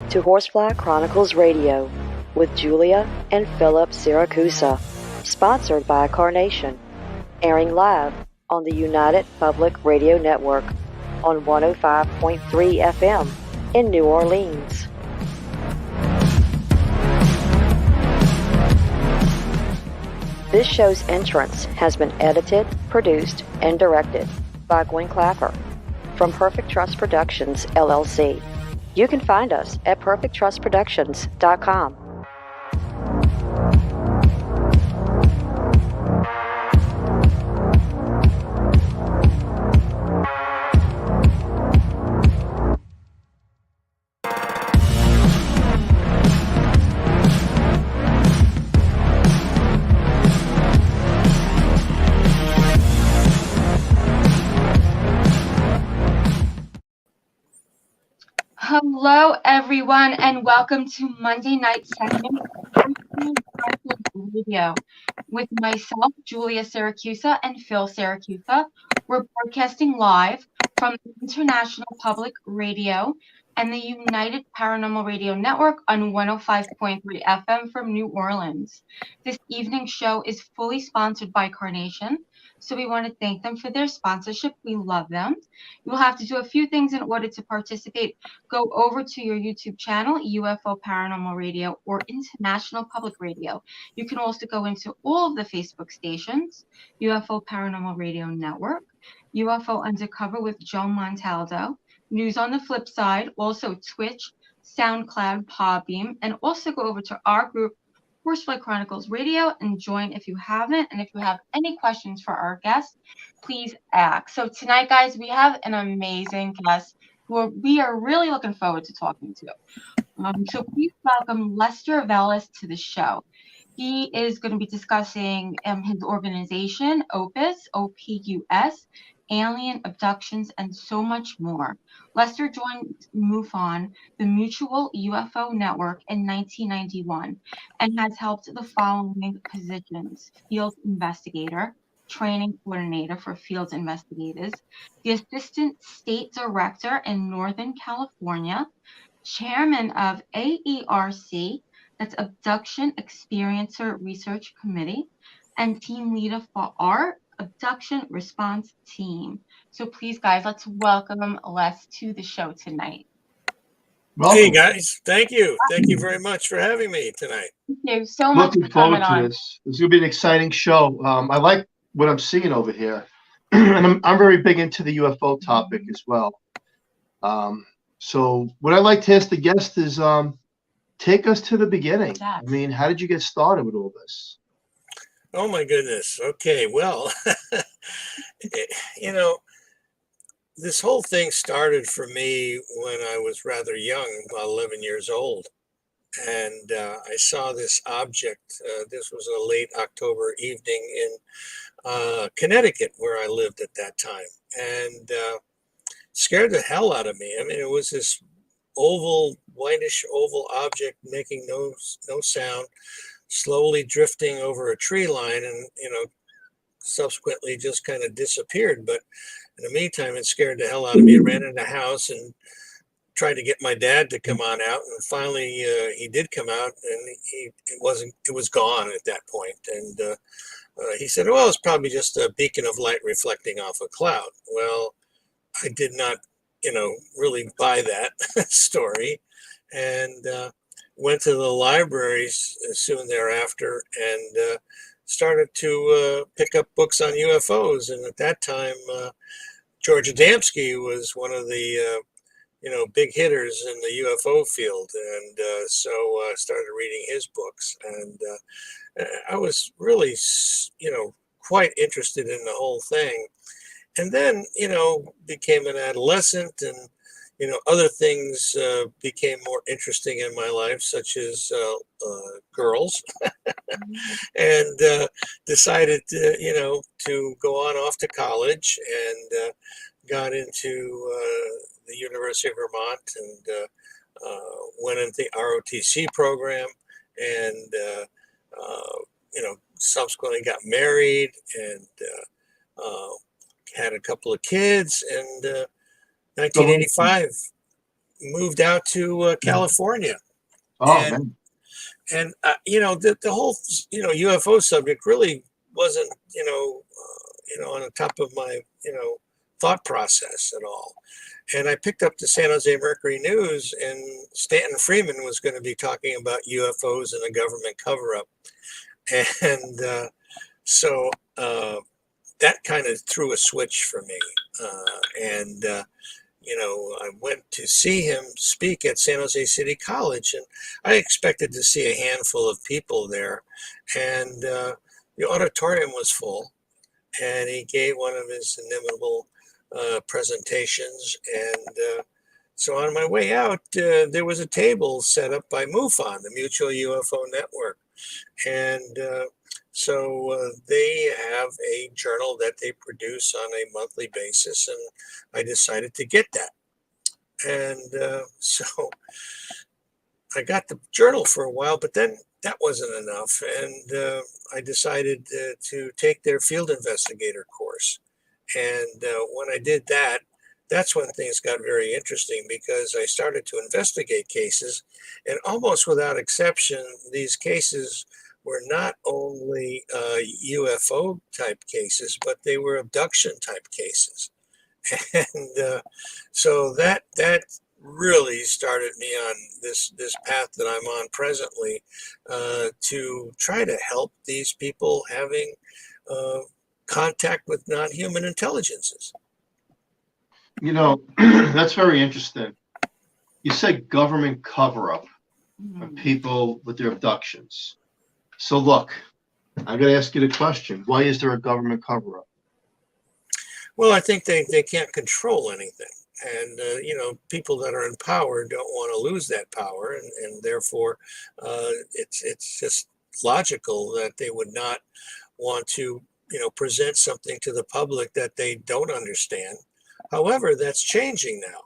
to Horsefly Chronicles Radio with Julia and Philip Siracusa, sponsored by Carnation, airing live on the United Public Radio Network on 105.3 FM in New Orleans. This show's entrance has been edited, produced, and directed by Gwen Clapper from Perfect Trust Productions, LLC. You can find us at perfecttrustproductions.com. Hello, everyone, and welcome to Monday night segment of Radio with myself, Julia Siracusa, and Phil Siracusa. We're broadcasting live from the International Public Radio and the United Paranormal Radio Network on 105.3 FM from New Orleans. This evening's show is fully sponsored by Carnation, so we want to thank them for their sponsorship. We love them. You will have to do a few things in order to participate. Go over to your YouTube channel, UFO Paranormal Radio or International Public Radio. You can also go into all of the Facebook stations, UFO Paranormal Radio Network, UFO Undercover with Joe Montaldo, News on the Flip Side, also Twitch, SoundCloud, Podbeam, and also go over to our group, Horsefly Chronicles Radio, and join if you haven't. And if you have any questions for our guests, please ask. So tonight, guys, we have an amazing guest who we are really looking forward to talking to. So please welcome Lester Velez to the show. He is going to be discussing his organization, OPUS, OPUS, alien abductions, and so much more. Lester joined MUFON, the Mutual UFO Network, in 1991 and has held the following positions: field investigator, training coordinator for field investigators, the assistant state director in Northern California, chairman of AERC, that's Abduction Experiencer Research Committee, and team leader for our abduction response team. So please, guys, let's welcome Les to the show tonight. Welcome. Hey, guys. Thank you. Thank you very much for having me tonight. Thank you so much for coming on. This is going to be an exciting show. I like what I'm seeing over here. And I'm very big into the UFO topic as well. So what I'd like to ask the guest is take us to the beginning. Yes. I mean, how did you get started with all this? Oh, my goodness. Okay, well, this whole thing started for me when I was rather young, about 11 years old. And I saw this object. This was a late October evening in Connecticut, where I lived at that time. And scared the hell out of me. I mean, it was this whitish oval object making no sound, slowly drifting over a tree line, and subsequently just kind of disappeared. But in the meantime, it scared the hell out of me. I ran in the house and tried to get my dad to come on out, and finally he did come out, and it was gone at that point. And he said, well, it's probably just a beacon of light reflecting off a cloud. Well, I did not really buy that story, and went to the libraries soon thereafter and started to pick up books on UFOs. And at that time, George Adamski was one of the big hitters in the UFO field, and so I started reading his books, and I was really quite interested in the whole thing. And then became an adolescent, and other things became more interesting in my life, such as girls, and decided to go on off to college, and got into the University of Vermont, and went into the ROTC program, and subsequently got married, and had a couple of kids, and 1985 moved out to California. Oh, and man. and the whole UFO subject really wasn't on the top of my thought process at all. And I picked up the San Jose Mercury News, and Stanton Freeman was going to be talking about UFOs and a government cover-up. And so that kind of threw a switch for me. I went to see him speak at San Jose City College, and I expected to see a handful of people there. And the auditorium was full, and he gave one of his inimitable presentations. And so on my way out, there was a table set up by MUFON, the Mutual UFO Network. And so they have a journal that they produce on a monthly basis, and I decided to get that. And so I got the journal for a while, but then that wasn't enough. And I decided to take their field investigator course. And when I did that, that's when things got very interesting, because I started to investigate cases, and almost without exception, these cases were not only UFO type cases, but they were abduction type cases. And so that really started me on this path that I'm on presently, to try to help these people having contact with non-human intelligences. That's very interesting. You said government cover-up of people with their abductions. So look, I'm going to ask you the question. Why is there a government cover-up? Well, I think they can't control anything. And, people that are in power don't want to lose that power. And therefore, it's just logical that they would not want to, present something to the public that they don't understand. However, that's changing now,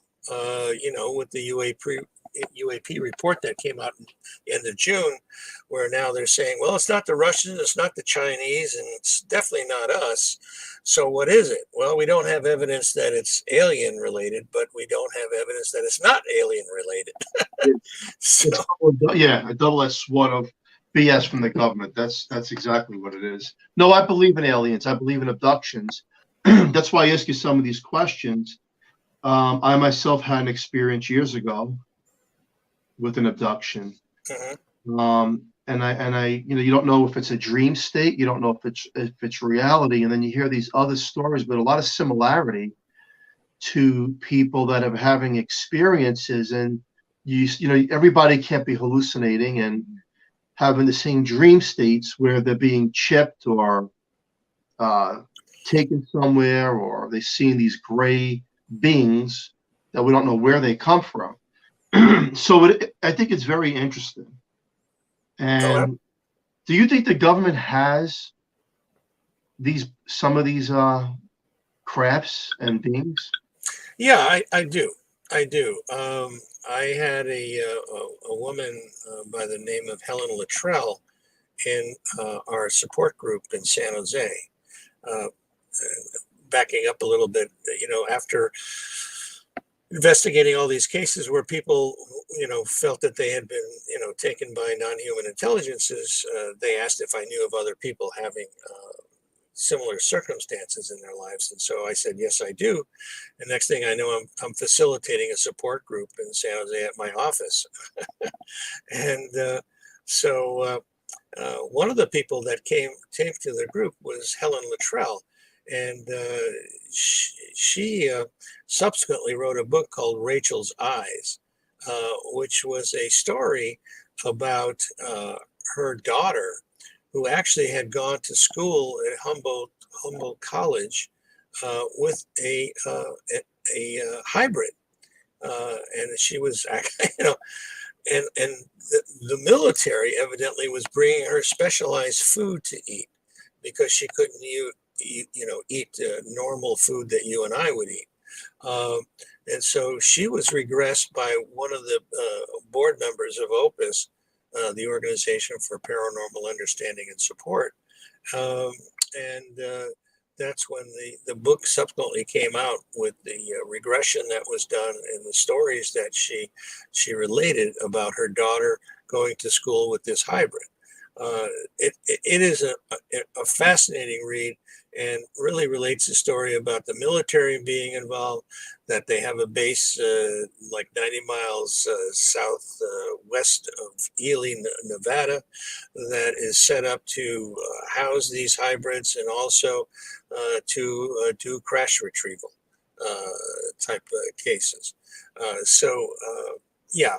with the UAP report that came out in the end of June, where now they're saying, well, it's not the Russians, it's not the Chinese, and it's definitely not us. So what is it? Well, we don't have evidence that it's alien related, but we don't have evidence that it's not alien related. So, a double-edged sword of BS from the government. That's exactly what it is. No, I believe in aliens. I believe in abductions. That's why I ask you some of these questions. I myself had an experience years ago with an abduction. And I, you don't know if it's a dream state, you don't know if it's reality, and then you hear these other stories, but a lot of similarity to people that are having experiences, and everybody can't be hallucinating and having the same dream states where they're being chipped or taken somewhere, or they're seeing these gray beings that we don't know where they come from. So I think it's very interesting. And do you think the government has some of these crafts and beings? Yeah, I do. I do. I had a woman by the name of Helen Luttrell in our support group in San Jose. Backing up a little bit, after investigating all these cases where people, felt that they had been, taken by non-human intelligences, they asked if I knew of other people having similar circumstances in their lives. And so I said, yes, I do. And next thing I know, I'm facilitating a support group in San Jose at my office. And so one of the people that came to the group was Helen Luttrell. And she subsequently wrote a book called Rachel's Eyes, which was a story about her daughter, who actually had gone to school at Humboldt College with a hybrid, and she was, and the military evidently was bringing her specialized food to eat, because she couldn't eat normal food that you and I would eat. And so she was regressed by one of the board members of OPUS, the Organization for Paranormal Understanding and Support. And that's when the book subsequently came out with the regression that was done and the stories that she related about her daughter going to school with this hybrid. It is a fascinating read and really relates the story about the military being involved, that they have a base like 90 miles southwest of Ely, Nevada, that is set up to house these hybrids and also to do crash retrieval type cases. Yeah,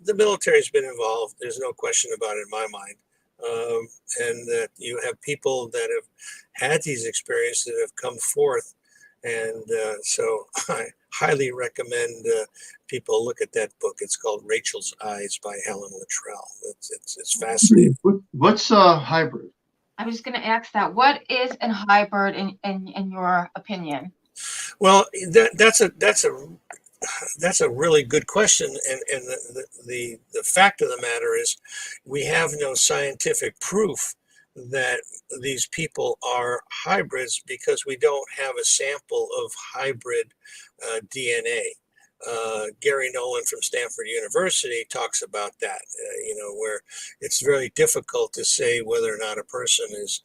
the military's been involved. There's no question about it in my mind. And that you have people that have had these experiences that have come forth. And so I highly recommend people look at that book. It's called Rachel's Eyes by Helen Luttrell. It's fascinating. What's a hybrid? I was going to ask that. What is a hybrid in your opinion? Well, that's a really good question, and the fact of the matter is, we have no scientific proof that these people are hybrids because we don't have a sample of hybrid DNA. Gary Nolan from Stanford University talks about that, where it's very difficult to say whether or not a person is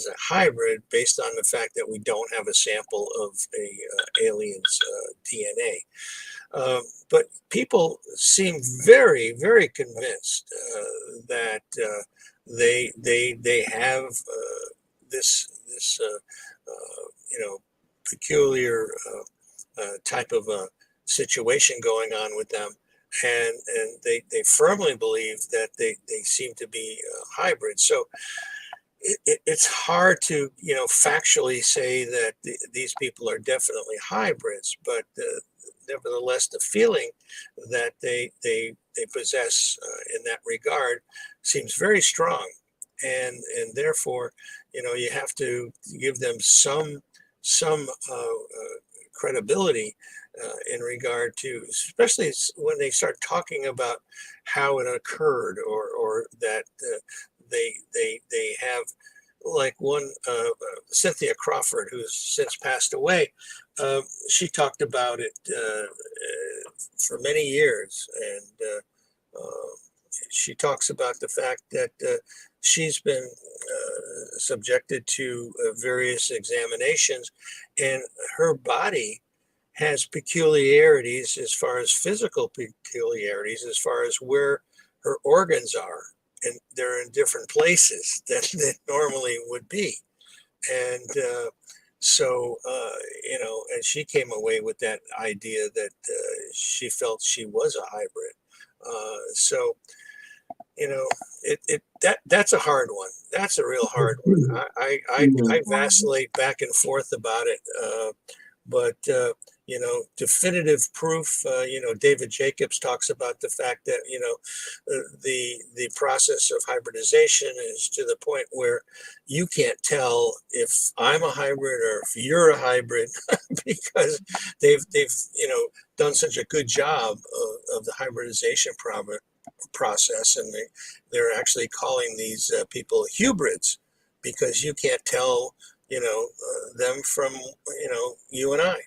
a hybrid based on the fact that we don't have a sample of a alien's DNA. But people seem very, very convinced that they have this peculiar type of a situation going on with them, and they firmly believe that they seem to be hybrids. So it's hard to factually say that these people are definitely hybrids, but nevertheless, the feeling that they possess in that regard seems very strong, and therefore, you have to give them some credibility in regard to, especially when they start talking about how it occurred, or that they have, like one Cynthia Crawford, who's since passed away. She talked about it for many years, and she talks about the fact that she's been subjected to various examinations, and her body has peculiarities as far as physical peculiarities, as far as where her organs are, and they're in different places than they normally would be. And and she came away with that idea that she felt she was a hybrid. That's a hard one. That's a real hard one. I vacillate back and forth about it, but definitive proof. David Jacobs talks about the fact that the process of hybridization is to the point where you can't tell if I'm a hybrid or if you're a hybrid because they've done such a good job of the hybridization process, and they're actually calling these people hybrids because you can't tell them from you and I.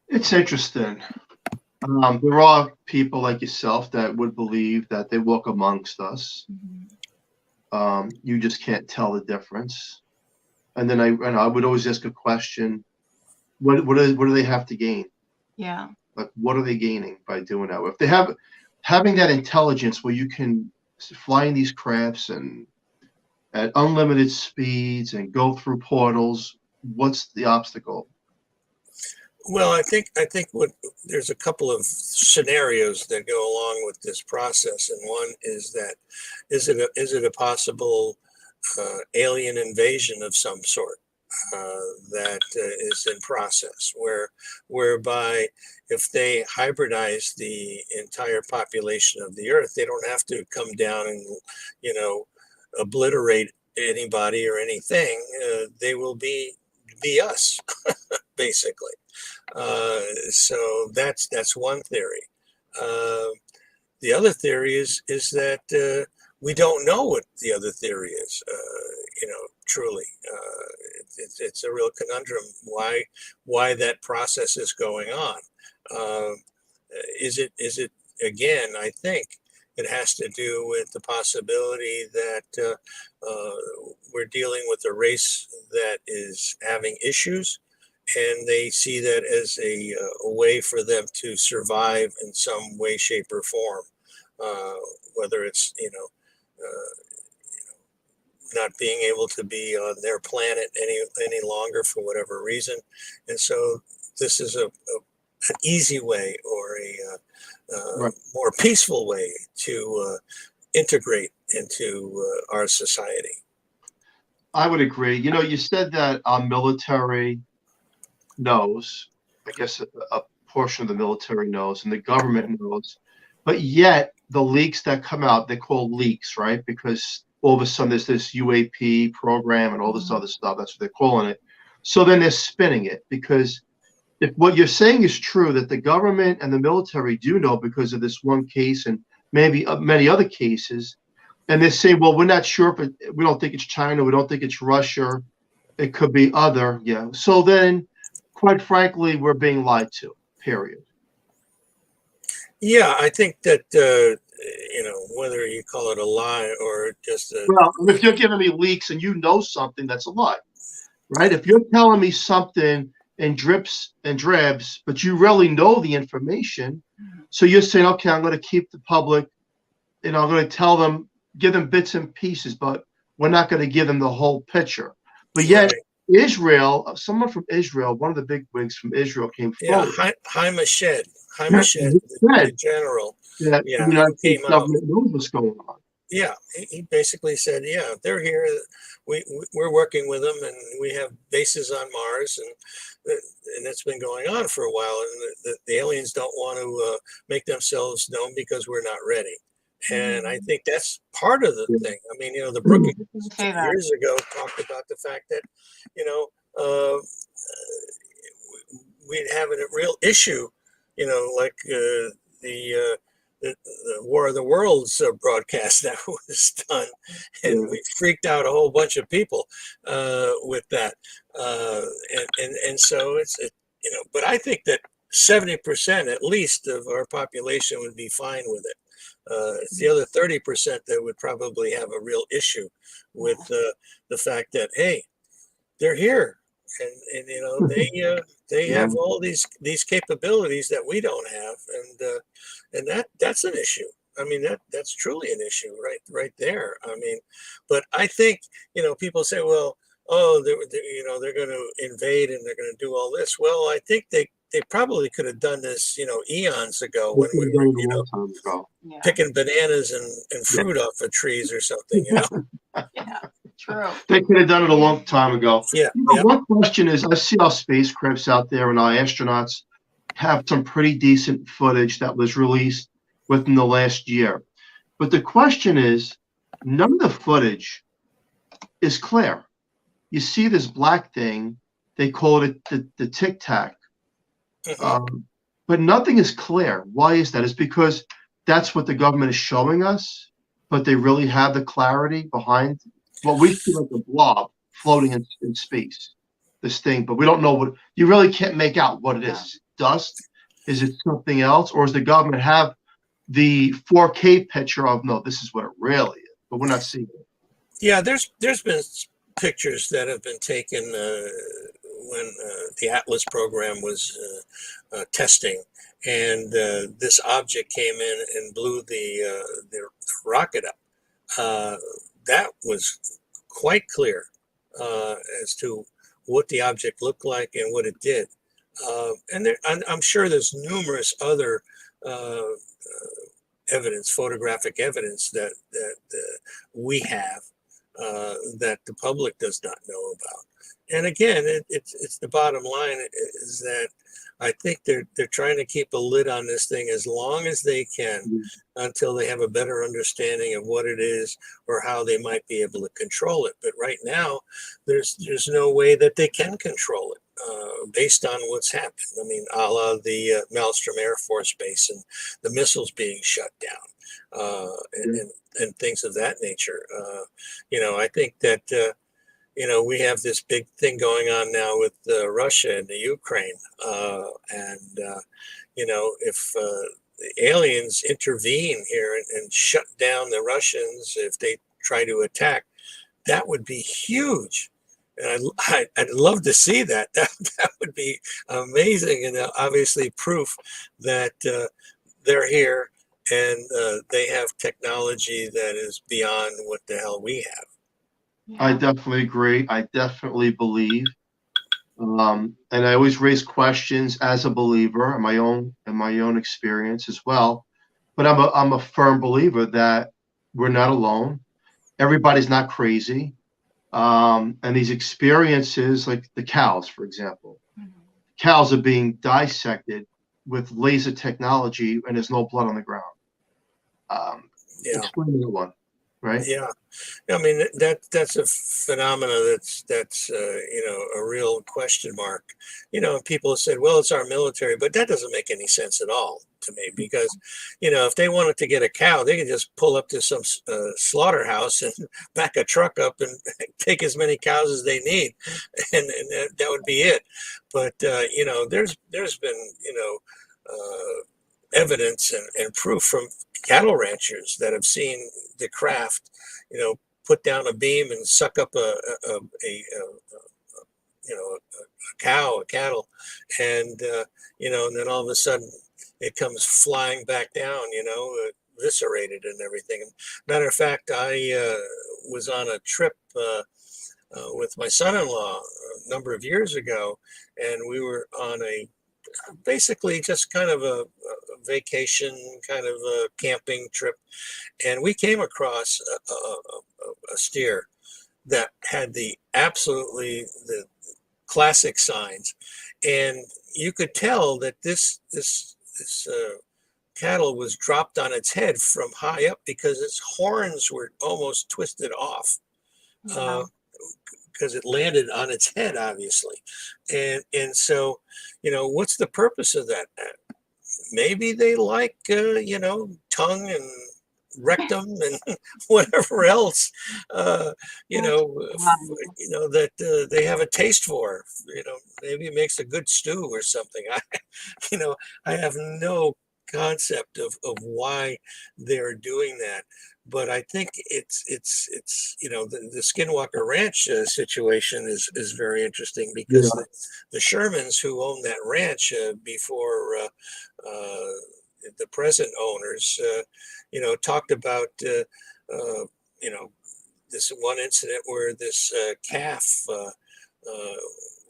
It's interesting. There are people like yourself that would believe that they walk amongst us. Mm-hmm. You just can't tell the difference. And then I would always ask a question: what do they have to gain? Yeah. Like, what are they gaining by doing that? If they having that intelligence where you can fly in these crafts and at unlimited speeds and go through portals, what's the obstacle? Well, I think there's a couple of scenarios that go along with this process, and one is that is it a possible alien invasion of some sort that is in process, whereby if they hybridize the entire population of the Earth, they don't have to come down and obliterate anybody or anything. They will be us, basically. So that's one theory. The other theory is that we don't know what the other theory is. truly. It's a real conundrum why that process is going on. Is it again? I think it has to do with the possibility that we're dealing with a race that is having issues, and they see that as a way for them to survive in some way, shape, or form. Whether it's not being able to be on their planet any longer for whatever reason, and so this is an easy way or a Right. more peaceful way to integrate into our society. I would agree. You said that our military knows, I guess a portion of the military knows, and the government knows, but yet the leaks that come out, they call leaks, right? Because all of a sudden there's this UAP program and all this other stuff. That's what they're calling it. So then they're spinning it, because if what you're saying is true, that the government and the military do know because of this one case and maybe many other cases, and they say, well, we're not sure if we don't think it's China, we don't think it's Russia, it could be other, yeah. So then, quite frankly, we're being lied to, period. Yeah, I think that whether you call it a lie or just Well, if you're giving me leaks and you know something, that's a lie, right? If you're telling me something in drips and drabs, but you really know the information, so you're saying, okay, I'm going to keep the public, I'm going to tell them, give them bits and pieces, but we're not going to give them the whole picture. But yet, right. Israel, someone from Israel, one of the big wigs from Israel came Yeah, forward. Haim Eshed, the general, That yeah, the United came States out. government knows what's going on. Yeah, he basically said, yeah, they're here. We're working with them, and we have bases on Mars, and it's been going on for a while. And the aliens don't want to make themselves known because we're not ready. And I think that's part of the thing. I mean, the Brookings years ago talked about the fact that, we'd have a real issue, like the War of the Worlds broadcast that was done, and we freaked out a whole bunch of people with that, and so but I think that 70% at least of our population would be fine with it. It's the other 30% that would probably have a real issue with the fact that, hey, they're here, and they have all these capabilities that we don't have, and that's an issue. I mean, that's truly an issue right there. I mean, but I think people say, well, oh, they're going to invade and they're going to do all this. Well, I think they probably could have done this eons ago when we were picking bananas and fruit off of trees or something. Yeah, true. They could have done it a long time ago. Yeah. One question is, I see our spacecrafts out there and our astronauts have some pretty decent footage that was released within the last year. But the question is, none of the footage is clear. You see this black thing, they call it the Tic Tac. But nothing is clear. Why is that? It's because that's what the government is showing us, but they really have the clarity behind what we see like a blob floating in space, this thing, but we don't know what, you really can't make out what it is. Is it dust? Is it something else? Or does the government have the 4K picture of, no, this is what it really is, but we're not seeing it? Yeah, there's been pictures that have been taken when the Atlas program was testing, and this object came in and blew the rocket up. That was quite clear as to what the object looked like and what it did. And I'm sure there's numerous other evidence, photographic evidence that we have that the public does not know about. And again, it's the bottom line is that I think they're trying to keep a lid on this thing as long as they can until they have a better understanding of what it is or how they might be able to control it. But right now, there's no way that they can control it based on what's happened. I mean, a la the Maelstrom Air Force Base and the missiles being shut down and things of that nature. I think that we have this big thing going on now with Russia and the Ukraine. If the aliens intervene here and shut down the Russians if they try to attack, that would be huge. And I'd love to see that. That would be amazing, and obviously proof that they're here and they have technology that is beyond what the hell we have. I definitely agree. I definitely believe, and I always raise questions as a believer in my own experience as well. But I'm a firm believer that we're not alone. Everybody's not crazy. And these experiences, like the cows, for example, cows are being dissected with laser technology, and there's no blood on the ground. Explain that one, right? Yeah, I mean that's a phenomena that's a real question mark. People have said, well, it's our military, but that doesn't make any sense at all to me, because if they wanted to get a cow, they could just pull up to some slaughterhouse and back a truck up and take as many cows as they need, and that would be it. But there's been evidence and proof from cattle ranchers that have seen the craft, put down a beam and suck up a cattle, and and then all of a sudden it comes flying back down, eviscerated and everything. Matter of fact, I was on a trip with my son-in-law a number of years ago, and we were on basically just kind of a vacation, kind of a camping trip, and we came across a steer that had the classic signs, and you could tell that this cattle was dropped on its head from high up because its horns were almost twisted off. Because it landed on its head, obviously. And so, what's the purpose of that? Maybe they like, tongue and rectum and whatever else, that they have a taste for. Maybe it makes a good stew or something. I have no concept of why they're doing that. But I think it's the Skinwalker Ranch situation is very interesting, because the Shermans who owned that ranch before the present owners, talked about this one incident where this calf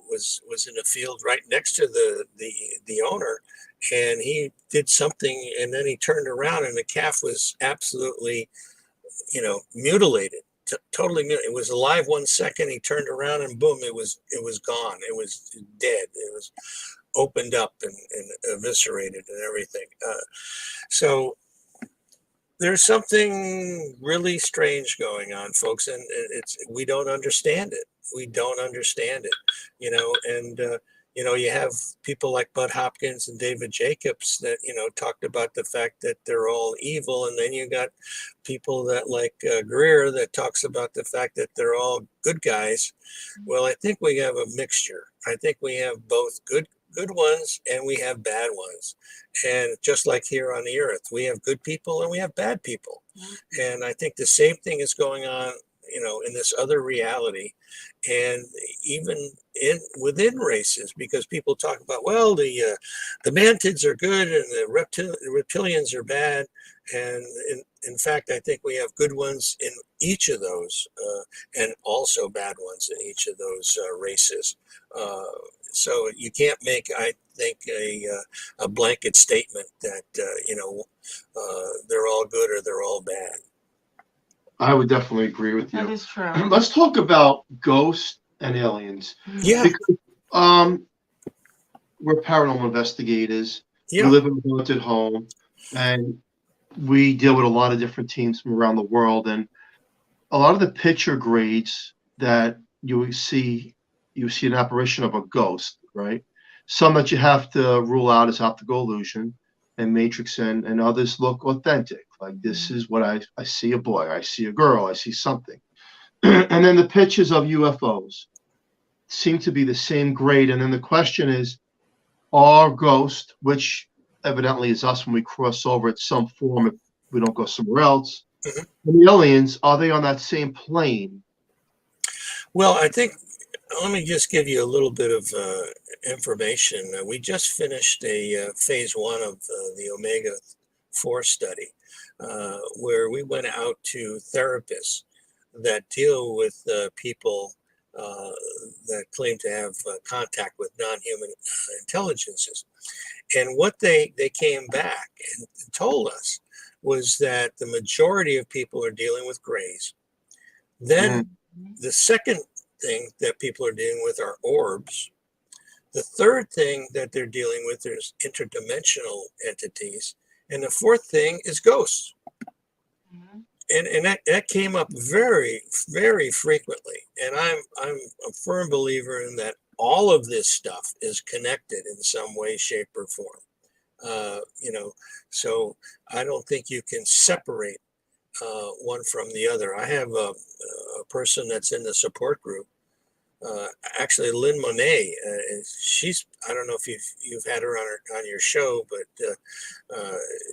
was in a field right next to the owner, and he did something, and then he turned around and the calf was absolutely mutilated, totally mutilated. It was alive 1 second, he turned around and boom, it was gone. It was dead. It was opened up and eviscerated and everything. So there's something really strange going on, folks, and we don't understand it. We don't understand it, and you have people like Bud Hopkins and David Jacobs that, talked about the fact that they're all evil. And then you got people that like Greer that talks about the fact that they're all good guys. Well, I think we have a mixture. I think we have both good ones and we have bad ones. And just like here on the earth, we have good people and we have bad people. And I think the same thing is going on, in this other reality, and even within races, because people talk about, well, the mantids are good and the reptilians are bad, and in fact, I think we have good ones in each of those, and also bad ones in each of those races. So you can't make, I think, a blanket statement that they're all good or they're all bad. I would definitely agree with you. That is true. Let's talk about ghosts and aliens. Yeah. Because, we're paranormal investigators. Yeah. We live in a haunted home, and we deal with a lot of different teams from around the world. And a lot of the picture grades that you see an apparition of a ghost, right? Some that you have to rule out as optical illusion and matrix, and others look authentic. Like, this is what I see a boy, I see a girl, I see something. And then the pictures of UFOs seem to be the same grade. And then the question is, are ghosts, which evidently is us when we cross over at some form if we don't go somewhere else, Mhm. and the aliens, are they on that same plane? Well, I think, let me just give you a little bit of information. We just finished a phase 1 of the Omega 4 study, where we went out to therapists that deal with people that claim to have contact with non-human intelligences. And what they came back and told us was that the majority of people are dealing with grays. Then the second thing that people are dealing with are orbs. The third thing that they're dealing with is interdimensional entities. And the fourth thing is ghosts. And that came up very, very frequently. And I'm a firm believer in that all of this stuff is connected in some way, shape, or form. So I don't think you can separate one from the other. I have a person that's in the support group. Actually, Lynn Monet. She's, I don't know if you've had her on your show, but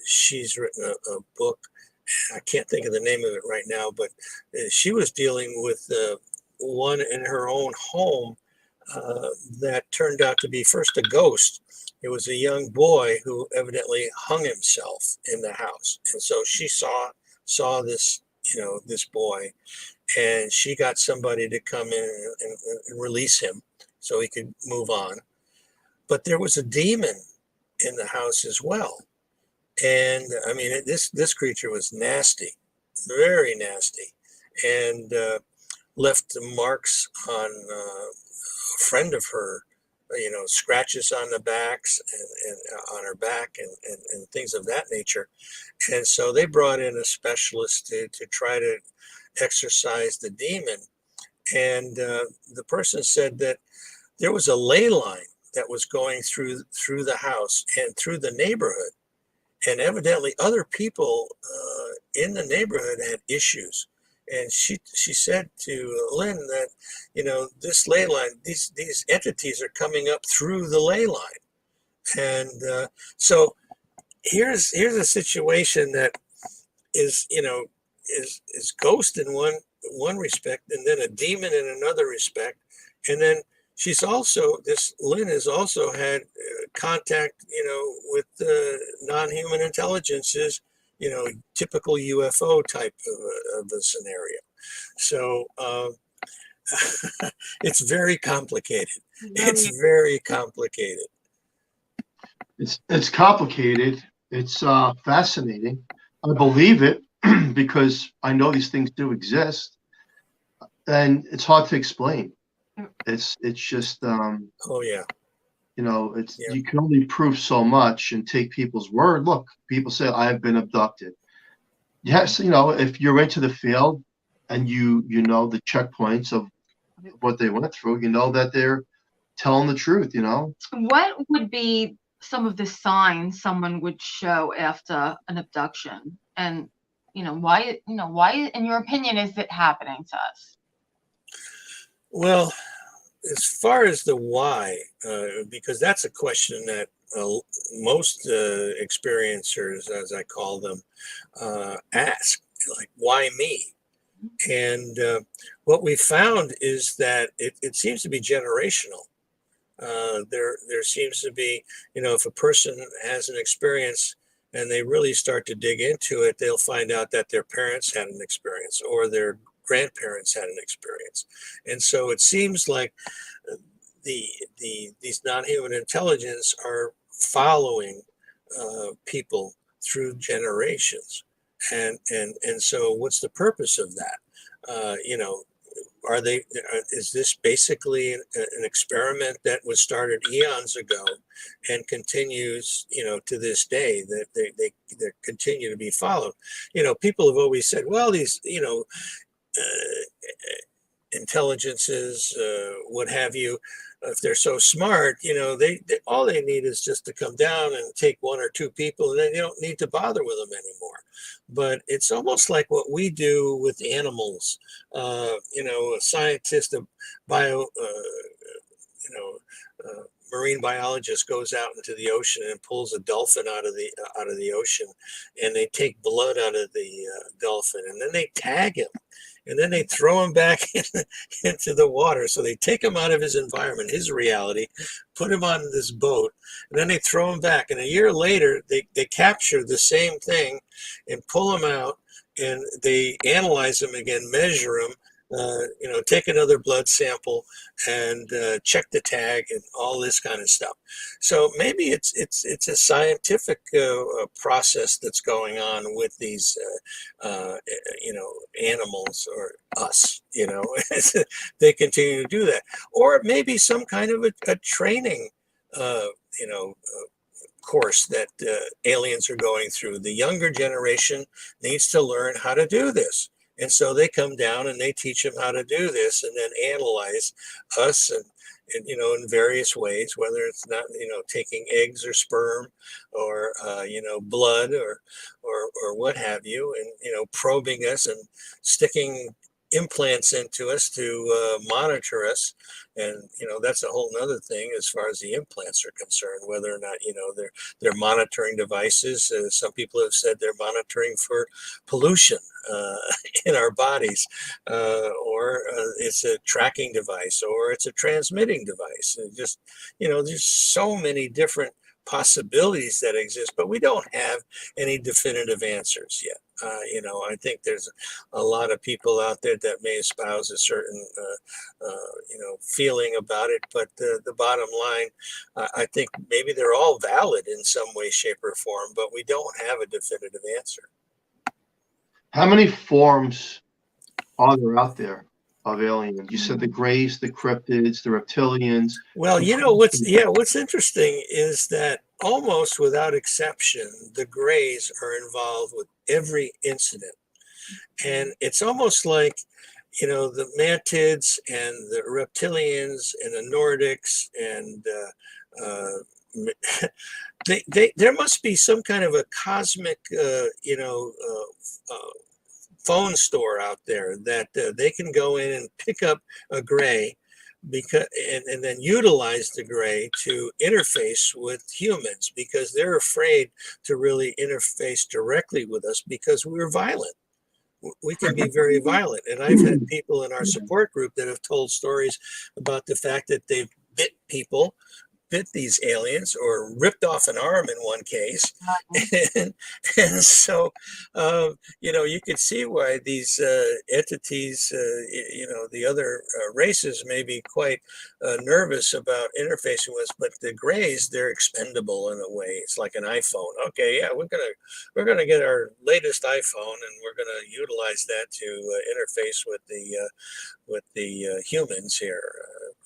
she's written a book. I can't think of the name of it right now, but she was dealing with one in her own home that turned out to be first a ghost. It was a young boy who evidently hung himself in the house, and so she saw this, this boy, and she got somebody to come in and release him so he could move on. But there was a demon in the house as well. And I mean, this creature was nasty, very nasty, and left marks on a friend of her, scratches on the backs and on her back and things of that nature. And so they brought in a specialist to try to exorcise the demon. And the person said that there was a ley line that was going through the house and through the neighborhood. And evidently other people in the neighborhood had issues. And she said to Lynn that, this ley line, these entities are coming up through the ley line. And so here's a situation that is, is ghost in one respect, and then a demon in another respect. And then Lynn has also had contact, with non-human intelligences, typical UFO type of a scenario. So it's very complicated. It's very complicated. It's complicated. It's fascinating. I believe it because I know these things do exist, and it's hard to explain. It's just oh yeah. You can only prove so much and take people's word. Look, people say I've been abducted. Yes, if you're into the field and you know the checkpoints of what they went through, you know that they're telling the truth. What would be some of the signs someone would show after an abduction, and why in your opinion is it happening to us? Well, as far as the why, because that's a question that most experiencers, as I call them, ask, like, why me? And what we found is that it seems to be generational. There seems to be, if a person has an experience and they really start to dig into it, they'll find out that their parents had an experience or their grandparents had an experience. And so it seems like these non-human intelligence are following people through generations. And so what's the purpose of that? Is this basically an experiment that was started eons ago and continues, to this day, that they continue to be followed? People have always said, well, these, intelligences, what have you, if they're so smart, they all they need is just to come down and take one or two people, and then you don't need to bother with them anymore. But it's almost like what we do with animals. A scientist, a bio, marine biologist goes out into the ocean and pulls a dolphin out of the ocean, and they take blood out of the dolphin, and then they tag him, and then they throw him back into the water. So they take him out of his environment, his reality, put him on this boat, and then they throw him back. And a year later, they capture the same thing and pull him out, and they analyze him again, measure him, take another blood sample and check the tag and all this kind of stuff. So maybe it's a scientific process that's going on with these animals, or us. They continue to do that, or it may be some kind of a training course that aliens are going through. The younger generation needs to learn how to do this. And so they come down and they teach them how to do this, and then analyze us and in various ways, whether it's not, taking eggs or sperm or, blood or what have you, and, probing us and sticking implants into us to monitor us. And that's a whole nother thing as far as the implants are concerned, whether or not they're monitoring devices. Some people have said they're monitoring for pollution in our bodies, or it's a tracking device, or it's a transmitting device. And just there's so many different possibilities that exist, but we don't have any definitive answers yet. I think there's a lot of people out there that may espouse a certain, feeling about it, but the bottom line, I think maybe they're all valid in some way, shape, or form, but we don't have a definitive answer. How many forms are there out there of aliens? You said the Greys, the cryptids, the reptilians. Well, what's interesting is that almost without exception, the Greys are involved with every incident. And it's almost like, the mantids and the reptilians and the Nordics and there must be some kind of a cosmic, phone store out there that they can go in and pick up a Grey and then utilize the Grey to interface with humans, because they're afraid to really interface directly with us because we're violent. We can be very violent. And I've had people in our support group that have told stories about the fact that they've bit these aliens, or ripped off an arm in one case. And so, you can see why these entities, the other races may be quite nervous about interfacing with us, but the Greys, they're expendable in a way. It's like an iPhone. Okay, yeah, we're gonna get our latest iPhone, and we're gonna utilize that to interface with the humans here.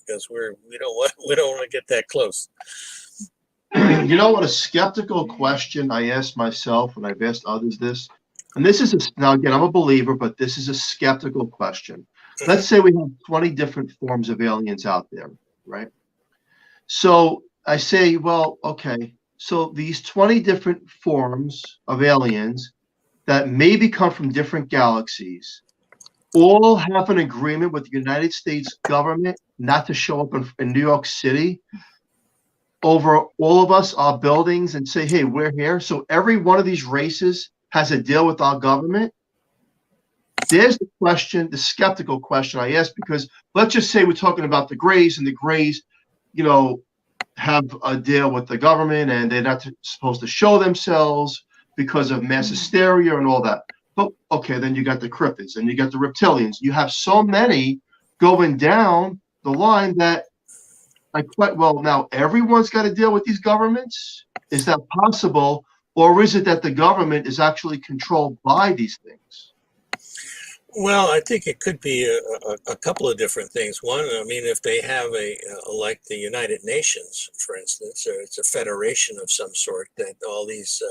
Because we don't want to get that close. You know what? A skeptical question I asked myself, and I've asked others this, and this is now again, I'm a believer, but this is a skeptical question. Let's say we have 20 different forms of aliens out there, right? So I say, well, okay, so these 20 different forms of aliens that maybe come from different galaxies all have an agreement with the United States government not to show up in New York City over all of us, our buildings, and say, hey, we're here. So every one of these races has a deal with our government. There's the question, the skeptical question I ask, because let's just say we're talking about the Greys, and the Greys, have a deal with the government, and they're not supposed to show themselves because of mass hysteria and all that. But okay, then you got the cryptids and you got the reptilians. You have so many going down the line that now everyone's got to deal with these governments. Is that possible? Or is it that the government is actually controlled by these things? Well, I think it could be a couple of different things. One, I mean, if they have like the United Nations, for instance, or it's a federation of some sort that all these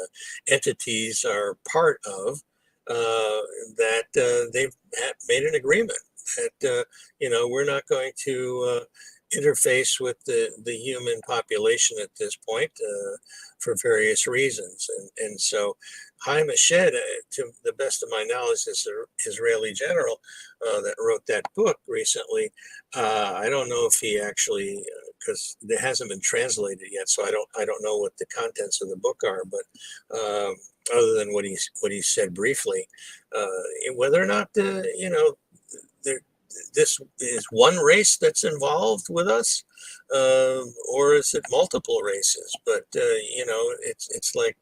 entities are part of, that they've made an agreement that, we're not going to interface with the human population at this point for various reasons. And so Haim Eshed, to the best of my knowledge, is an Israeli general that wrote that book recently. I don't know if he actually, because it hasn't been translated yet, so I don't know what the contents of the book are, but other than what he said briefly, whether or not this is one race that's involved with us, or is it multiple races? But it's like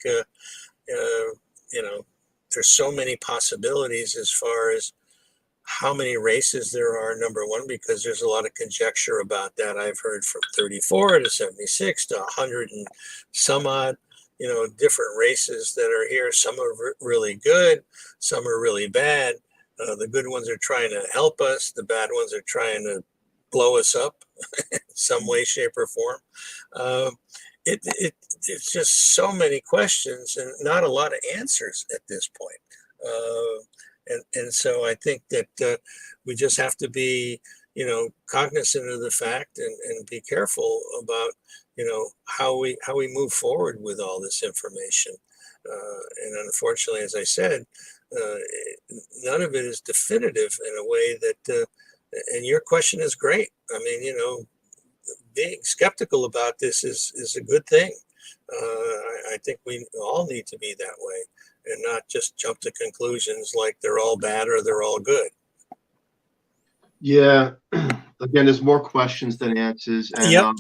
there's so many possibilities as far as how many races there are, number one, because there's a lot of conjecture about that. I've heard from 34 to 76 to 100 and some odd, different races that are here. Some are really good, some are really bad. The good ones are trying to help us. The bad ones are trying to blow us up in some way, shape, or form. It's just so many questions and not a lot of answers at this point. And so I think that we just have to be, cognizant of the fact and be careful about, how we move forward with all this information. And unfortunately, as I said, none of it is definitive in a way that, and your question is great. I mean, being skeptical about this is a good thing. I think we all need to be that way and not just jump to conclusions like they're all bad or they're all good. Yeah. Again, there's more questions than answers. And Yep.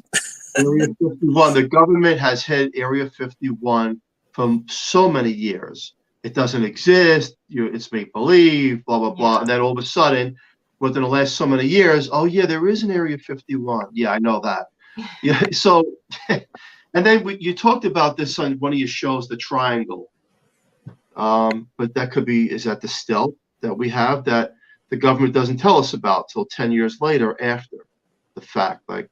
Area 51, the government has had Area 51 for so many years. It doesn't exist. It's make believe, blah, blah, blah. And then all of a sudden, within the last so many years, oh, yeah, there is an Area 51. Yeah, I know that. Yeah. So, and then you talked about this on one of your shows, The Triangle. But that could be, is that the stealth that we have that the government doesn't tell us about till 10 years later after the fact? Like,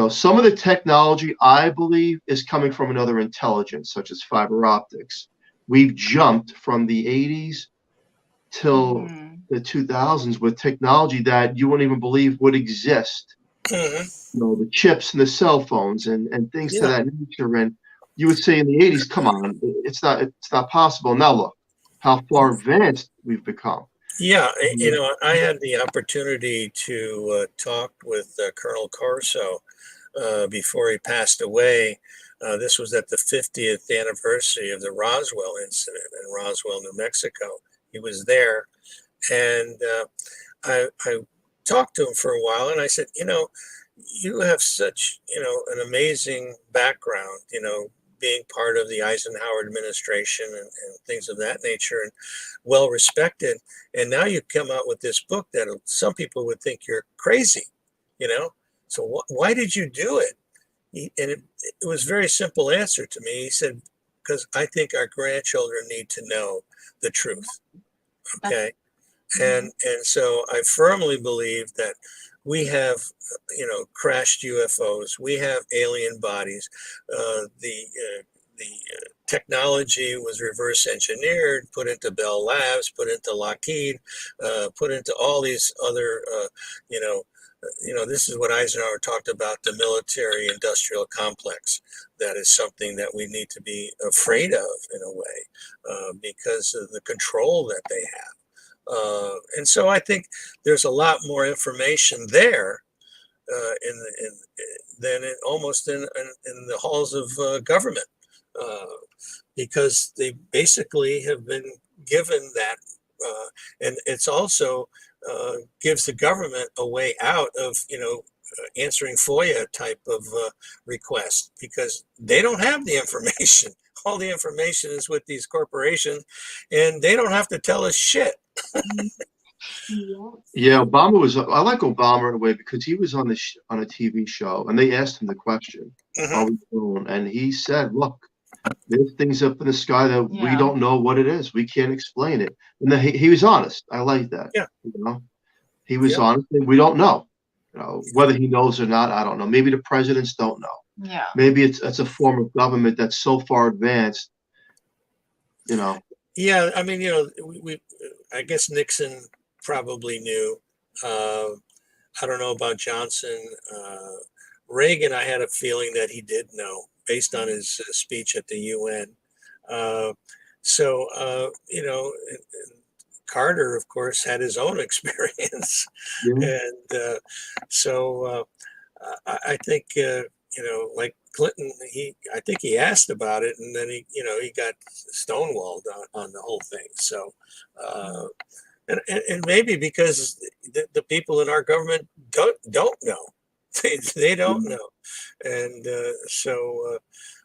some of the technology, I believe, is coming from another intelligence, such as fiber optics. We've jumped from the 80s till the 2000s with technology that you wouldn't even believe would exist. The chips and the cell phones and things to that nature. And you would say in the 80s, come on, it's not possible. Now look how far advanced we've become. Yeah, I had the opportunity to talk with Colonel Corso before he passed away. This was at the 50th anniversary of the Roswell incident in Roswell, New Mexico. He was there, and I talked to him for a while, and I said, you have such, an amazing background, being part of the Eisenhower administration and things of that nature, and well respected. And now you come out with this book that some people would think you're crazy, So why did you do it? And it was a very simple answer to me. He said, because I think our grandchildren need to know the truth. Okay. And so I firmly believe that we have, crashed UFOs. We have alien bodies. The technology was reverse engineered, put into Bell Labs, put into Lockheed, put into all these other, this is what Eisenhower talked about, the military industrial complex. That is something that we need to be afraid of in a way, because of the control that they have. And so I think there's a lot more information there than almost in the halls of government, because they basically have been given that, and it's also gives the government a way out of answering FOIA type of request, because they don't have the information. All the information is with these corporations, and they don't have to tell us shit. Yeah, Obama was. I like Obama in a way because he was on on a TV show, and they asked him the question, "Are we doing?" And he said, "Look, there's things up in the sky that we don't know what it is. We can't explain it." And then he was honest. I like that. Yeah, he was honest. And we don't know, whether he knows or not. I don't know. Maybe the presidents don't know. Yeah. Maybe it's a form of government that's so far advanced. Yeah, I mean, I guess Nixon probably knew. I don't know about Johnson. Reagan, I had a feeling that he did know based on his speech at the UN. Uh, Carter, of course, had his own experience. Yeah. And I think, like Clinton, I think he asked about it, and then he got stonewalled on the whole thing. So, and maybe because the people in our government don't know, they don't know, and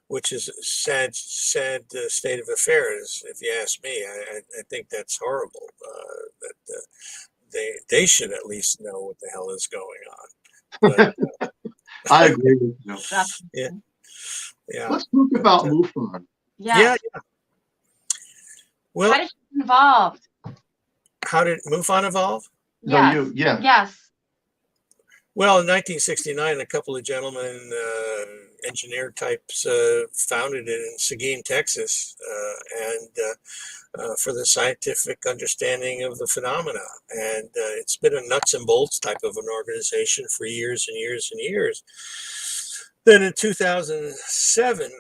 which is a sad state of affairs, if you ask me. I think that's horrible. That they should at least know what the hell is going on. But I agree with you. yeah, yeah. Let's talk about MUFON. Yeah. Well, how did you get involved? How did MUFON evolve? Yes. No, yeah. Yes. Well, in 1969, a couple of gentlemen, engineer types, founded it in Seguin, Texas, and for the scientific understanding of the phenomena. And it's been a nuts and bolts type of an organization for years and years and years. Then in 2007,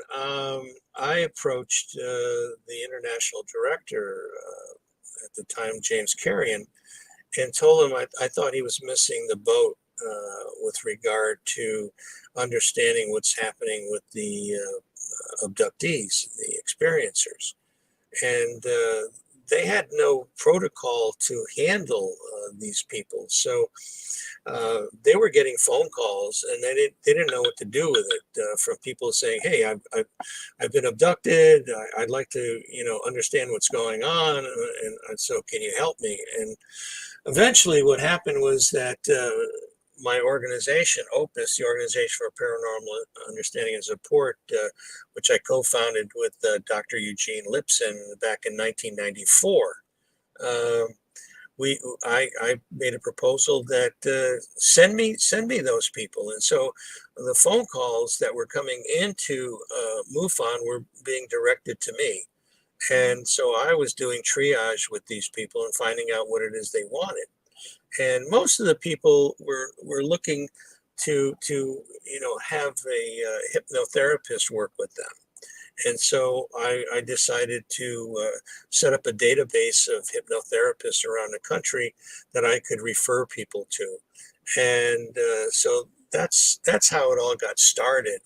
I approached the international director at the time, James Carrion, and told him I thought he was missing the boat with regard to understanding what's happening with the abductees, the experiencers. And they had no protocol to handle these people. So they were getting phone calls, and they didn't know what to do with it, from people saying, "Hey, I've been abducted. I'd like to understand what's going on, and so can you help me?" And eventually, what happened was that my organization, OPUS, the Organization for Paranormal Understanding and Support, which I co-founded with Dr. Eugene Lipson back in 1994. I made a proposal that send me those people, and so the phone calls that were coming into MUFON were being directed to me, and so I was doing triage with these people and finding out what it is they wanted, and most of the people were looking to have a hypnotherapist work with them. And so I decided to set up a database of hypnotherapists around the country that I could refer people to. And so that's how it all got started.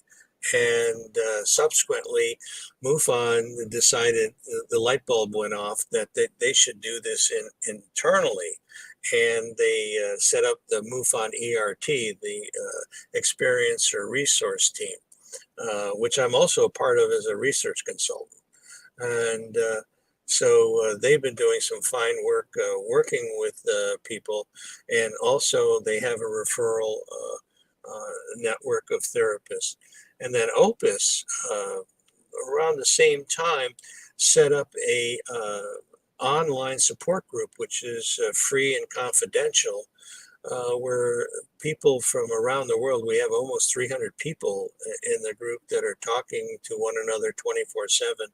And subsequently, MUFON decided the light bulb went off that they should do this internally. And they set up the MUFON ERT, the Experiencer Resource Team. Which I'm also a part of as a research consultant. And so they've been doing some fine work working with people. And also they have a referral network of therapists. And then OPUS, around the same time, set up a online support group, which is free and confidential, where people from around the world, we have almost 300 people in the group that are talking to one another 24/7,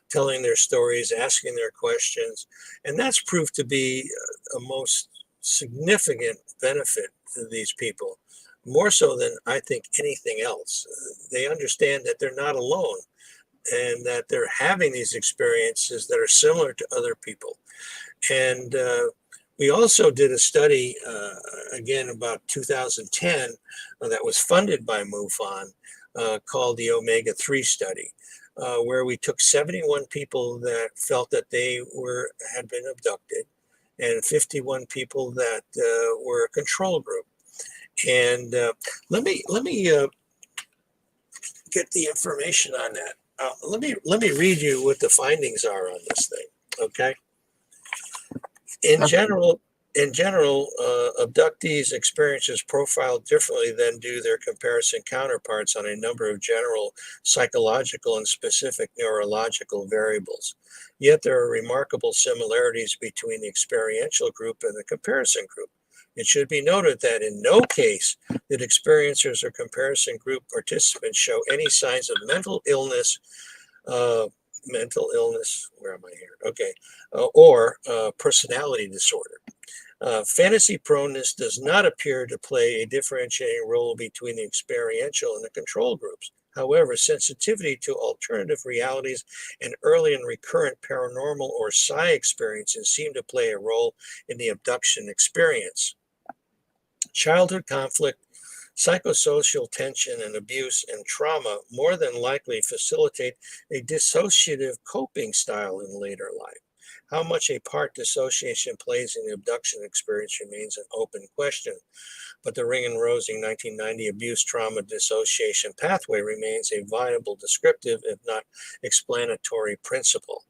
telling their stories, asking their questions. And that's proved to be a most significant benefit to these people, more so than I think anything else. They understand that they're not alone and that they're having these experiences that are similar to other people. And we also did a study, again, about 2010, that was funded by MUFON, called the Omega-3 study, where we took 71 people that felt that they had been abducted and 51 people that were a control group. And let me get the information on that. Let me read you what the findings are on this thing, okay? In general, abductees' experiences profiled differently than do their comparison counterparts on a number of general psychological and specific neurological variables. Yet there are remarkable similarities between the experiential group and the comparison group. It should be noted that in no case did experiencers or comparison group participants show any signs of mental illness, where am I here? Okay, or personality disorder. Fantasy proneness does not appear to play a differentiating role between the experiential and the control groups. However, sensitivity to alternative realities and early and recurrent paranormal or psi experiences seem to play a role in the abduction experience. Childhood conflict, psychosocial tension, and abuse and trauma more than likely facilitate a dissociative coping style in later life. How much a part dissociation plays in the abduction experience remains an open question, but the Ring and Rosing 1990 abuse trauma dissociation pathway remains a viable descriptive, if not explanatory, principle.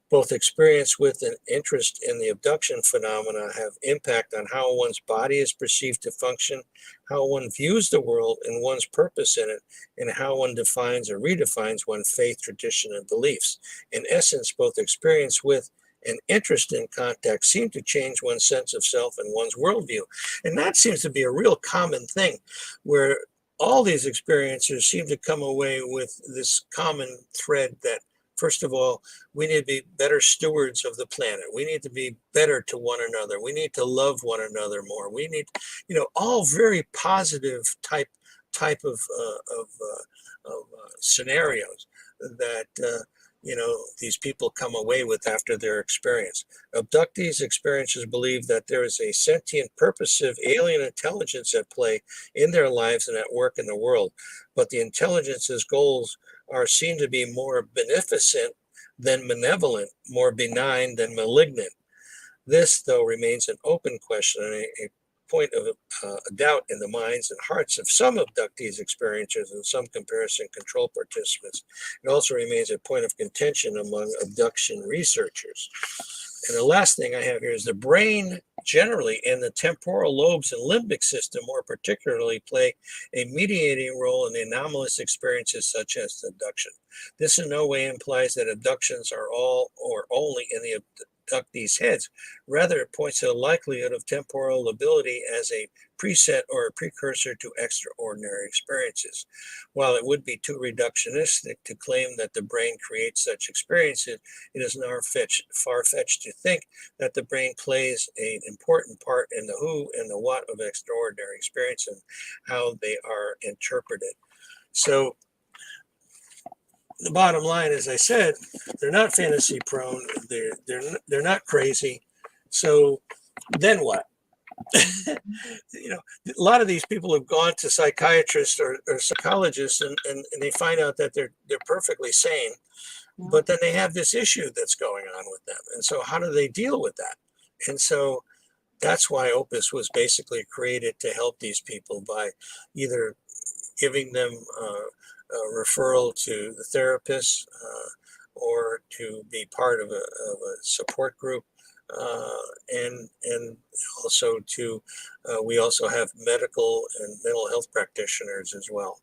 Both experience with and interest in the abduction phenomena have impact on how one's body is perceived to function, how one views the world and one's purpose in it, and how one defines or redefines one's faith, tradition, and beliefs. In essence, both experience with and interest in contact seem to change one's sense of self and one's worldview. And that seems to be a real common thing, where all these experiencers seem to come away with this common thread that, first of all, we need to be better stewards of the planet. We need to be better to one another. We need to love one another more. We need, all very positive type of scenarios that these people come away with after their experience. Abductees, experiencers believe that there is a sentient, purposive alien intelligence at play in their lives and at work in the world, but the intelligence's goals are seen to be more beneficent than malevolent, more benign than malignant. This, though, remains an open question and a point of doubt in the minds and hearts of some abductees, experiencers, and some comparison control participants. It also remains a point of contention among abduction researchers. And the last thing I have here is the brain generally and the temporal lobes and limbic system more particularly play a mediating role in the anomalous experiences such as abduction. This in no way implies that abductions are all or only in the abductees' heads. Rather, it points to the likelihood of temporal ability as a preset or a precursor to extraordinary experiences. While it would be too reductionistic to claim that the brain creates such experiences, it is far-fetched to think that the brain plays an important part in the who and the what of extraordinary experience and how they are interpreted. So the bottom line, as I said, they're not fantasy prone. They're not crazy. So then what? A lot of these people have gone to psychiatrists or psychologists and they find out that they're perfectly sane, but then they have this issue that's going on with them. And so how do they deal with that? And so that's why Opus was basically created, to help these people by either giving them a referral to the therapist or to be part of a support group. And also we also have medical and mental health practitioners as well.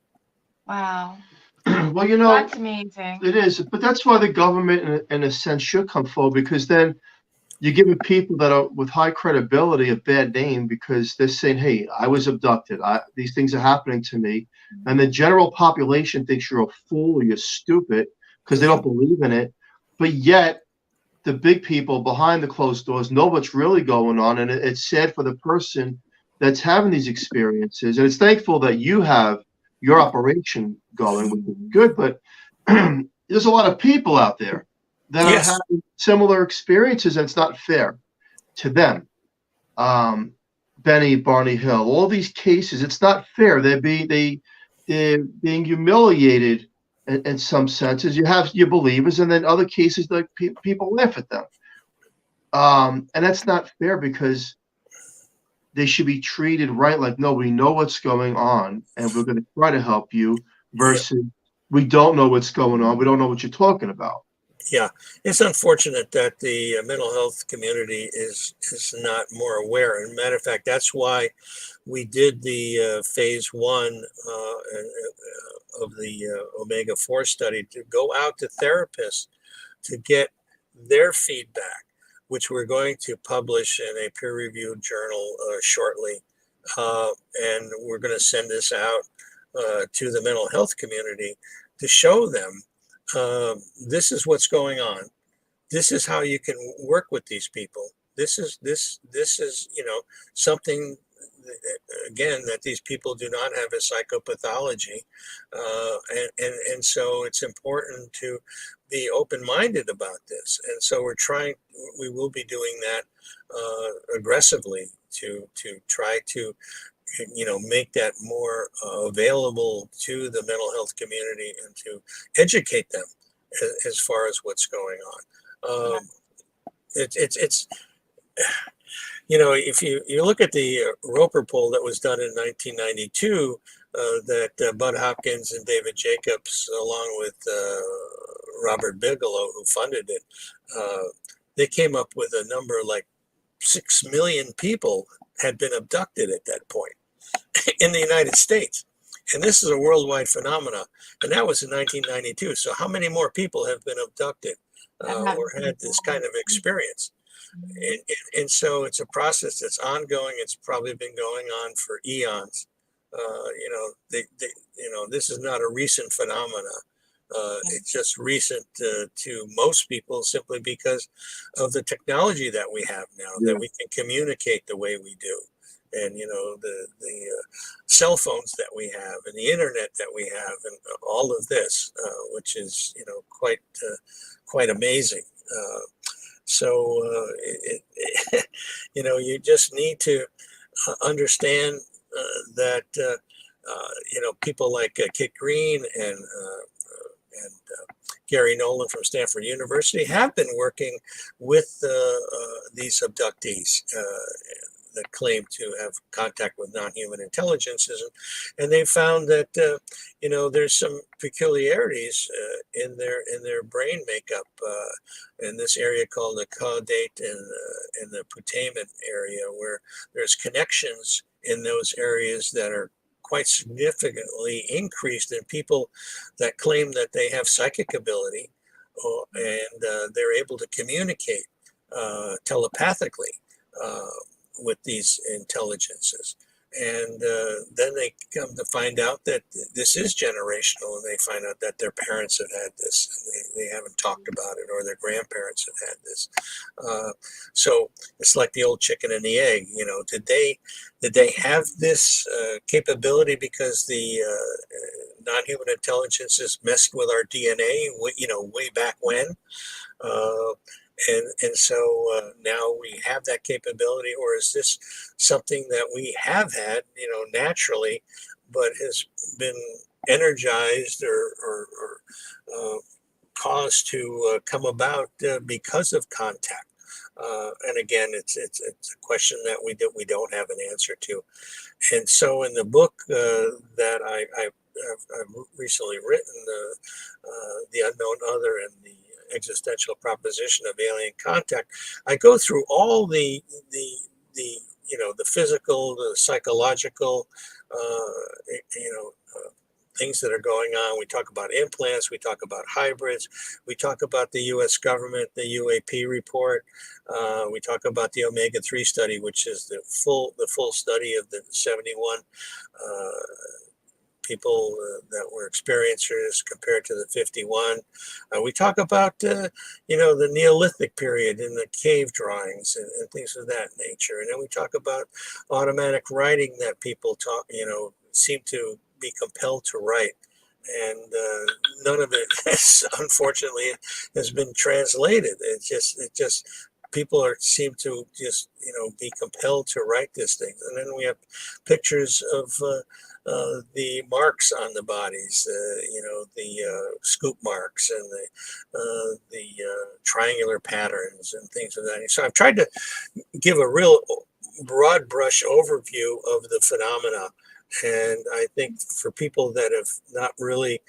Wow. Well, That's amazing. It is, but that's why the government, in a sense, should come forward, because then you're giving people that are with high credibility a bad name, because they're saying, hey, I was abducted. These things are happening to me. And the general population thinks you're a fool or you're stupid because they don't believe in it. But yet, the big people behind the closed doors know what's really going on. And it's sad for the person that's having these experiences. And it's thankful that you have your operation going, which is good. But there's a lot of people out there that are having similar experiences, and it's not fair to them. Benny, Barney Hill, all these cases, it's not fair. They're being humiliated in some senses. You have your believers, and then other cases, like people laugh at them. And that's not fair, because they should be treated right. Like, no, we know what's going on, and we're going to try to help you, versus we don't know what's going on. We don't know what you're talking about. Yeah, it's unfortunate that the mental health community is not more aware. As a matter of fact, that's why we did the phase 1 of the omega-4 study, to go out to therapists to get their feedback, which we're going to publish in a peer-reviewed journal shortly. And we're going to send this out to the mental health community to show them this is what's going on. This is how you can work with these people. this is, something, again, that these people do not have a psychopathology, and so it's important to be open-minded about this. And so we will be doing that aggressively to try to make that more available to the mental health community and to educate them as far as what's going on. It's if you look at the Roper poll that was done in 1992, that Bud Hopkins and David Jacobs, along with Robert Bigelow, who funded it, they came up with a number like 6 million people had been abducted at that point in the United States. And this is a worldwide phenomenon. And that was in 1992. So how many more people have been abducted or had this kind of experience? And so it's a process that's ongoing. It's probably been going on for eons. This is not a recent phenomena. It's just recent to most people simply because of the technology that we have now, that we can communicate the way we do. And, the cell phones that we have and the internet that we have and all of this, which is, quite amazing. You just need to understand that, people like Kit Green and Gary Nolan from Stanford University have been working with these abductees that claim to have contact with non-human intelligences, and they found that there's some peculiarities in their brain makeup in this area called the caudate and the putamen area, where there's connections in those areas that are quite significantly increased in people that claim that they have psychic ability, and they're able to communicate telepathically with these intelligences. And then they come to find out that this is generational, and they find out that their parents have had this, and they haven't talked about it, or their grandparents have had this. So it's like the old chicken and the egg. Did they have this capability because the non-human intelligences messed with our DNA, way back when? And so now we have that capability, or is this something that we have had, naturally, but has been energized or caused to come about because of contact? And again, it's a question that we don't have an answer to. And so in the book that I've recently written, The Unknown Other and the Existential Proposition of Alien Contact, I go through all the physical, the psychological, things that are going on. We talk about implants, we talk about hybrids, we talk about the U.S. government, the UAP report, we talk about the omega-3 study, which is the full study of the 71 people that were experiencers compared to the 51. We talk about, the Neolithic period in the cave drawings and things of that nature. And then we talk about automatic writing that people seem to be compelled to write. And none of it, unfortunately, has been translated. It just people seem to just, be compelled to write this thing. And then we have pictures of the marks on the bodies, the scoop marks and the triangular patterns and things of that. So I've tried to give a real broad brush overview of the phenomena. And I think for people that have not really,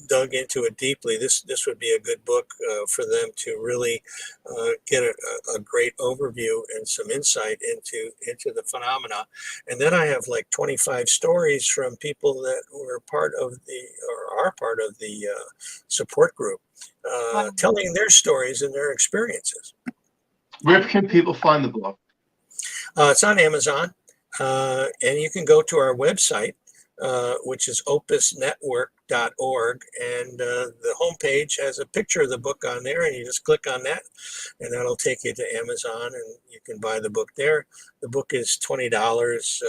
dug into it deeply, this would be a good book for them to really get a great overview and some insight into the phenomena. And then I have like 25 stories from people that were part of or are part of the support group, telling their stories and their experiences. Where can people find the book? It's on Amazon, and you can go to our website, which is opusnetwork.com. hope'snetwork.org, and the homepage has a picture of the book on there, and you just click on that, and that'll take you to Amazon, and you can buy the book there. The book is $20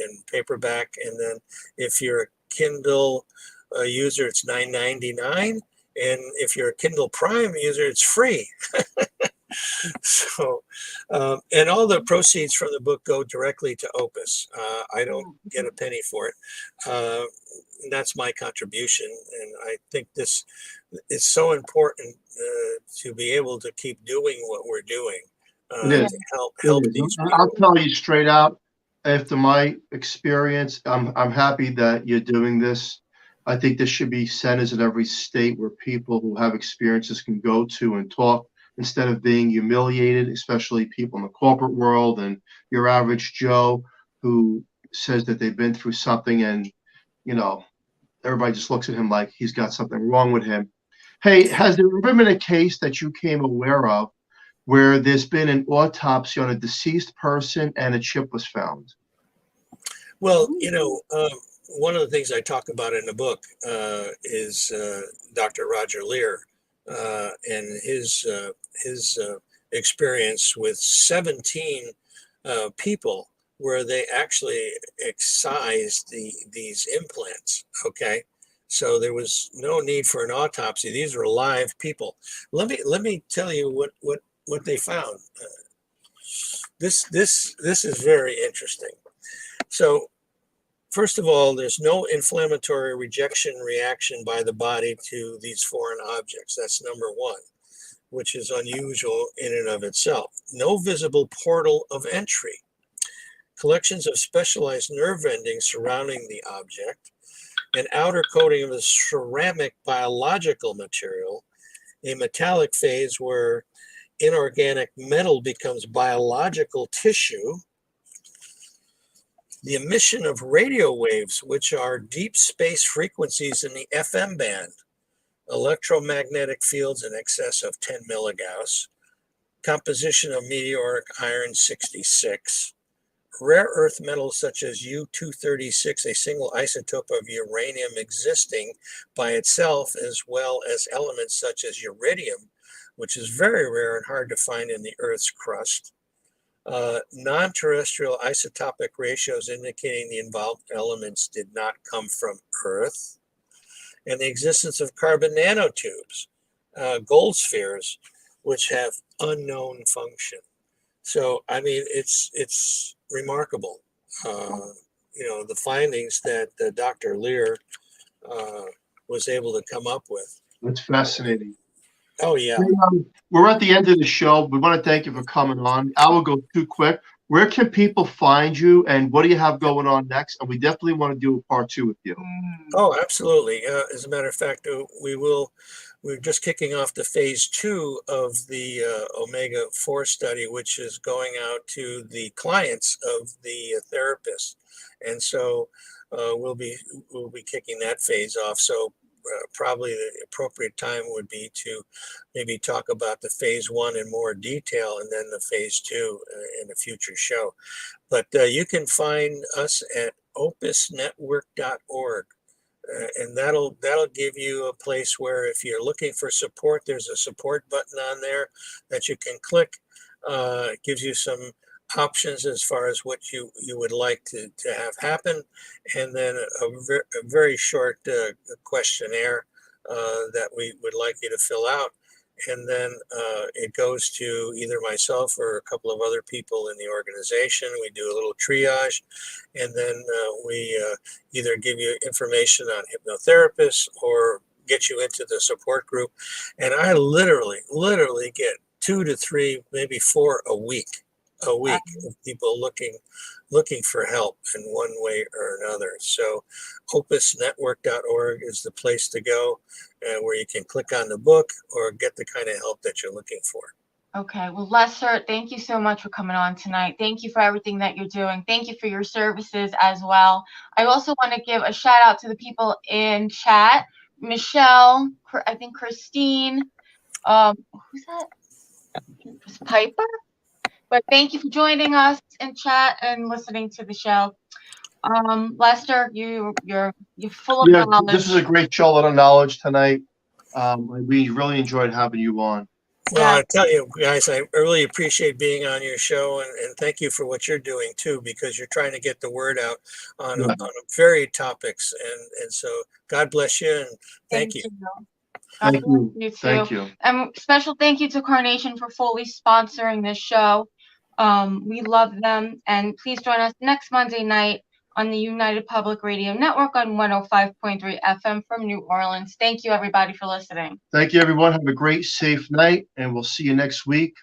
in paperback, and then if you're a Kindle user, it's $9.99, and if you're a Kindle Prime user, it's free. So, and all the proceeds from the book go directly to Opus. I don't get a penny for it. That's my contribution, and I think this is so important to be able to keep doing what we're doing It is. to help these people. I'll tell you straight out, after my experience, I'm happy that you're doing this. I think there should be centers in every state where people who have experiences can go to and talk instead of being humiliated, especially people in the corporate world and your average Joe who says that they've been through something and, you know, everybody just looks at him like he's got something wrong with him. Hey, has there ever been a case that you came aware of where there's been an autopsy on a deceased person and a chip was found? Well, one of the things I talk about in the book is Dr. Roger Lear and his experience with 17 people where they actually excised these implants. Okay, so there was no need for an autopsy. These were live people. Let me tell you what they found. This is very interesting. So, first of all, there's no inflammatory rejection reaction by the body to these foreign objects. That's number one, which is unusual in and of itself. No visible portal of entry. Collections of specialized nerve endings surrounding the object. An outer coating of a ceramic biological material. A metallic phase where inorganic metal becomes biological tissue. The emission of radio waves, which are deep space frequencies in the FM band, electromagnetic fields in excess of 10 milligauss, composition of meteoric iron 66, rare earth metals such as U-236, a single isotope of uranium existing by itself, as well as elements such as uridium, which is very rare and hard to find in the Earth's crust. Non-terrestrial isotopic ratios indicating the involved elements did not come from Earth, and the existence of carbon nanotubes, gold spheres, which have unknown function. So, I mean, it's remarkable, the findings that Dr. Lear was able to come up with. That's fascinating. Oh, yeah. We're at the end of the show. We want to thank you for coming on. I will go too quick. Where can people find you, and what do you have going on next? And we definitely want to do a part 2 with you. Oh, absolutely. As a matter of fact, we're just kicking off the phase 2 of the omega-4 study, which is going out to the clients of the therapist. And so we'll be kicking that phase off. So probably the appropriate time would be to maybe talk about the phase 1 in more detail, and then the phase 2 in a future show. But you can find us at opusnetwork.org, and that'll give you a place where if you're looking for support, there's a support button on there that you can click. It gives you some options as far as what you would like to have happen, and then a very short questionnaire that we would like you to fill out, and then it goes to either myself or a couple of other people in the organization. We do a little triage, and then we either give you information on hypnotherapists or get you into the support group. And I literally get 2 to 3, maybe 4 a week of people looking for help in one way or another. So opusnetwork.org is the place to go, where you can click on the book or get the kind of help that you're looking for. Okay. Well, Lester, thank you so much for coming on tonight. Thank you for everything that you're doing. Thank you for your services as well. I also want to give a shout out to the people in chat. Michelle, I think Christine, who's that? It's Piper? But thank you for joining us in chat and listening to the show. Lester, you're full of Yeah, knowledge. this is a great show, a lot of knowledge tonight. We really enjoyed having you on. Well, Yeah. I tell you guys, I really appreciate being on your show, and thank you for what you're doing too, because you're trying to get the word out on Yeah. on varied topics, and so God bless you and thank you. God Thank bless you. you too. Thank you. And special thank you to Carnation for fully sponsoring this show. We love them, and please join us next Monday night on the United Public Radio Network on 105.3 FM from New Orleans. Thank you, everybody, for listening. Thank you, everyone. Have a great, safe night, and we'll see you next week.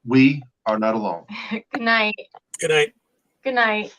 We are not alone. Good night. Good night. Good night.